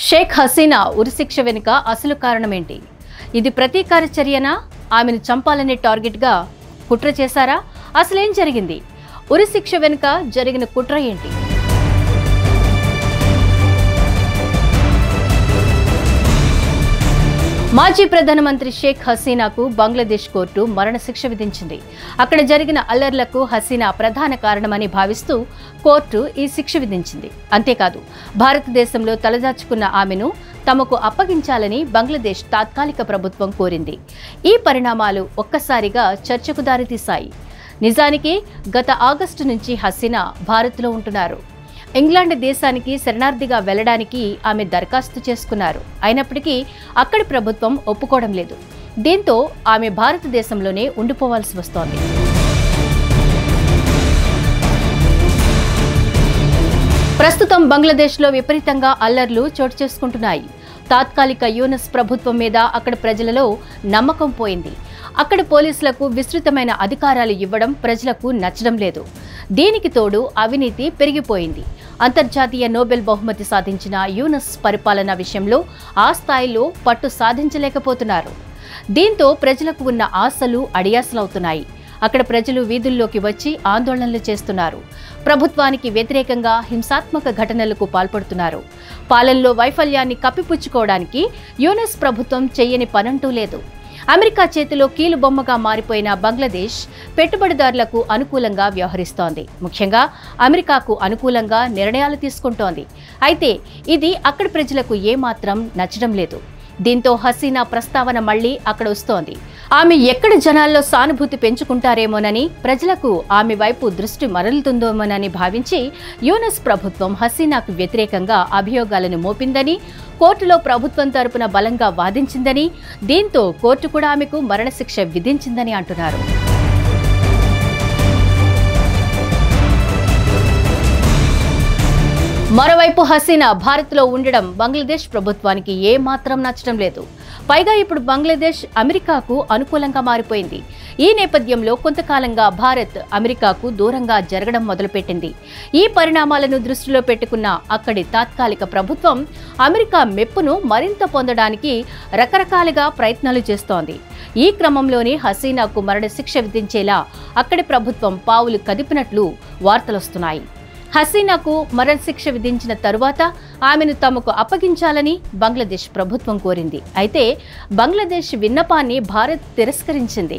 షేక్ హసీనా ఉరిశిక్ష వెనుక అసలు కారణమేంటి? ఇది ప్రతీకార చర్యనా? ఆమెను చంపాలనే టార్గెట్గా కుట్ర చేశారా? అసలేం జరిగింది? ఉరిశిక్ష వెనుక జరిగిన కుట్ర ఏంటి? మాజీ ప్రధానమంత్రి షేక్ హసీనాకు బంగ్లాదేశ్ కోర్టు మరణశిక్ష విధించింది. అక్కడ జరిగిన అల్లర్లకు హసీనా ప్రధాన కారణమని భావిస్తూ కోర్టు ఈ శిక్ష విధించింది. అంతేకాదు, భారతదేశంలో తలదాచుకున్న ఆమెను తమకు అప్పగించాలని బంగ్లాదేశ్ తాత్కాలిక ప్రభుత్వం కోరింది. ఈ పరిణామాలు ఒక్కసారిగా చర్చకు దారితీశాయి. నిజానికి గత ఆగస్టు నుంచి హసీనా భారత్లో ఉంటున్నారు. ఇంగ్లాండ్ దేశానికి శరణార్థిగా వెళ్లడానికి ఆమె దరఖాస్తు చేసుకున్నారు. అయినప్పటికీ అక్కడి ప్రభుత్వం ఒప్పుకోవడం లేదు. దీంతో ఆమె భారతదేశంలోనే ఉండిపోవాల్సి వస్తోంది. ప్రస్తుతం బంగ్లాదేశ్లో విపరీతంగా అల్లర్లు చోటు చేసుకుంటున్నాయి. తాత్కాలిక యూనస్ ప్రభుత్వం మీద అక్కడ ప్రజలలో నమ్మకం పోయింది. అక్కడి పోలీసులకు విస్తృతమైన అధికారాలు ఇవ్వడం ప్రజలకు నచ్చడం లేదు. దీనికి తోడు అవినీతి పెరిగిపోయింది. అంతర్జాతీయ నోబెల్ బహుమతి సాధించిన యూనస్ పరిపాలన విషయంలో ఆ స్థాయిలో పట్టు సాధించలేకపోతున్నారు. దీంతో ప్రజలకు ఉన్న ఆశలు అడియాసలవుతున్నాయి. అక్కడ ప్రజలు వీధుల్లోకి వచ్చి ఆందోళనలు చేస్తున్నారు. ప్రభుత్వానికి వ్యతిరేకంగా హింసాత్మక ఘటనలకు పాల్పడుతున్నారు. పాలనలో వైఫల్యాన్ని కప్పిపుచ్చుకోవడానికి యూనస్ ప్రభుత్వం చెయ్యని పనంటూ లేదు. అమెరికా చేతిలో కీలుబొమ్మగా మారిపోయిన బంగ్లాదేశ్ పెట్టుబడిదారులకు అనుకూలంగా వ్యవహరిస్తోంది. ముఖ్యంగా అమెరికాకు అనుకూలంగా నిర్ణయాలు తీసుకుంటోంది. అయితే ఇది అక్కడి ప్రజలకు ఏమాత్రం నచ్చడం లేదు. దీంతో హసీనా ప్రస్తావన మళ్లీ అక్కడ వస్తోంది. ఆమె ఎక్కడ జనాల్లో సానుభూతి పెంచుకుంటారేమోనని, ప్రజలకు ఆమె వైపు దృష్టి మరలుతుందోమోనని భావించి యూనస్ ప్రభుత్వం హసీనాకు వ్యతిరేకంగా అభియోగాలను మోపిందని, కోర్టులో ప్రభుత్వం తరపున బలంగా వాదించిందని, దీంతో కోర్టు కూడా ఆమెకు మరణశిక్ష విధించిందని అంటున్నారు. మరోవైపు హసీనా భారత్లో ఉండడం బంగ్లాదేశ్ ప్రభుత్వానికి ఏమాత్రం నచ్చడం లేదు. పైగా ఇప్పుడు బంగ్లాదేశ్ అమెరికాకు అనుకూలంగా మారిపోయింది. ఈ నేపథ్యంలో కొంతకాలంగా భారత్ అమెరికాకు దూరంగా జరగడం మొదలుపెట్టింది. ఈ పరిణామాలను దృష్టిలో పెట్టుకున్న అక్కడి తాత్కాలిక ప్రభుత్వం అమెరికా మెప్పును మరింత పొందడానికి రకరకాలుగా ప్రయత్నాలు చేస్తోంది. ఈ క్రమంలోనే హసీనాకు మరణశిక్ష విధించేలా అక్కడి ప్రభుత్వం పావులు కదిపినట్లు వార్తలొస్తున్నాయి. హసీనాకు మరణశిక్ష విధించిన తరువాత ఆమెను తమకు అప్పగించాలని బంగ్లాదేశ్ ప్రభుత్వం కోరింది. అయితే బంగ్లాదేశ్ విన్నపాన్ని భారత్ తిరస్కరించింది.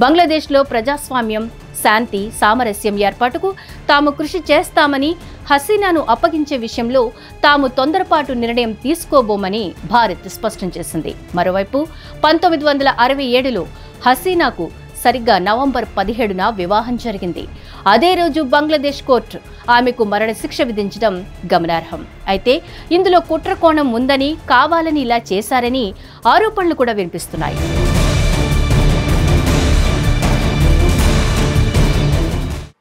బంగ్లాదేశ్లో ప్రజాస్వామ్యం, శాంతి, సామరస్యం ఏర్పాటుకు తాము కృషి చేస్తామని, హసీనాను అప్పగించే విషయంలో తాము తొందరపాటు నిర్ణయం తీసుకోబోమని భారత్ స్పష్టం చేసింది. మరోవైపు 1967లో హసీనాకు సరిగ్గా నవంబర్ 17న వివాహం జరిగింది. అదే రోజు బంగ్లాదేశ్ కోర్టు ఆమెకు మరణశిక్ష విధించడం గమనార్హం. అయితే ఇందులో కుట్ర కోణం ఉందని, కావాలని ఇలా చేశారని ఆరోపణలు కూడా వినిపిస్తున్నాయి.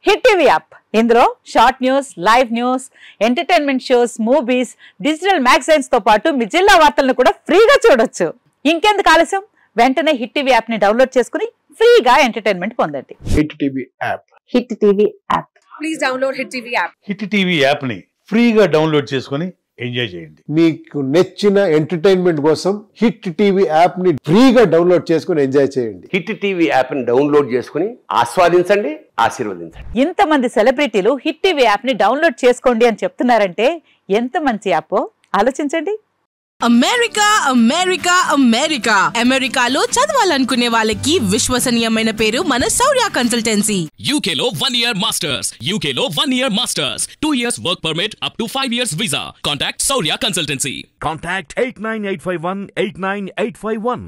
హిట్ టీవీ యాప్, ఇందులో short news, live news, entertainment shows, movies, digital magazines తో పాటు మీ జిల్లా వార్తలను కూడా ఫ్రీగా చూడొచ్చు. ఇంకెందుకు ఆలస్యం, వెంటనే హిట్ టీవీ యాప్ ని డౌన్లోడ్ చేసుకుని ఫ్రీగా ఎంటర్టైన్మెంట్ పొందండి. Hit TV app. Hit TV app. Please download hit TV app. Hit TV app ని ఫ్రీగా డౌన్లోడ్ చేసుకుని ఎంజాయ్ చేయండి. మీకు నచ్చిన ఎంటర్టైన్మెంట్ కోసం హిట్ టీవీ యాప్ ని ఫ్రీగా డౌన్లోడ్ చేసుకుని ఎంజాయ్ చేయండి. హిట్ టీవీ యాప్ ని డౌన్లోడ్ చేసుకుని ఆస్వాదించండి, ఆశీర్వదించండి. ఇంతమంది సెలబ్రిటీలు హిట్ టీవీ యాప్ ని డౌన్లోడ్ చేసుకోండి అని చెప్తున్నారంటే ఎంత మంచి యాప్ ఆలోచించండి. అమెరికా అమెరికా అమెరికా అమెరికాలో చదవాలనుకునే వాళ్ళకి విశ్వసనీయమైన పేరు మన శౌర్య కన్సల్టెన్సీ. UK లో 1 year masters, UK లో 1 year masters, 2 years work permit up to 5 years visa. Contact Saurya Consultancy. Contact 89851 89851.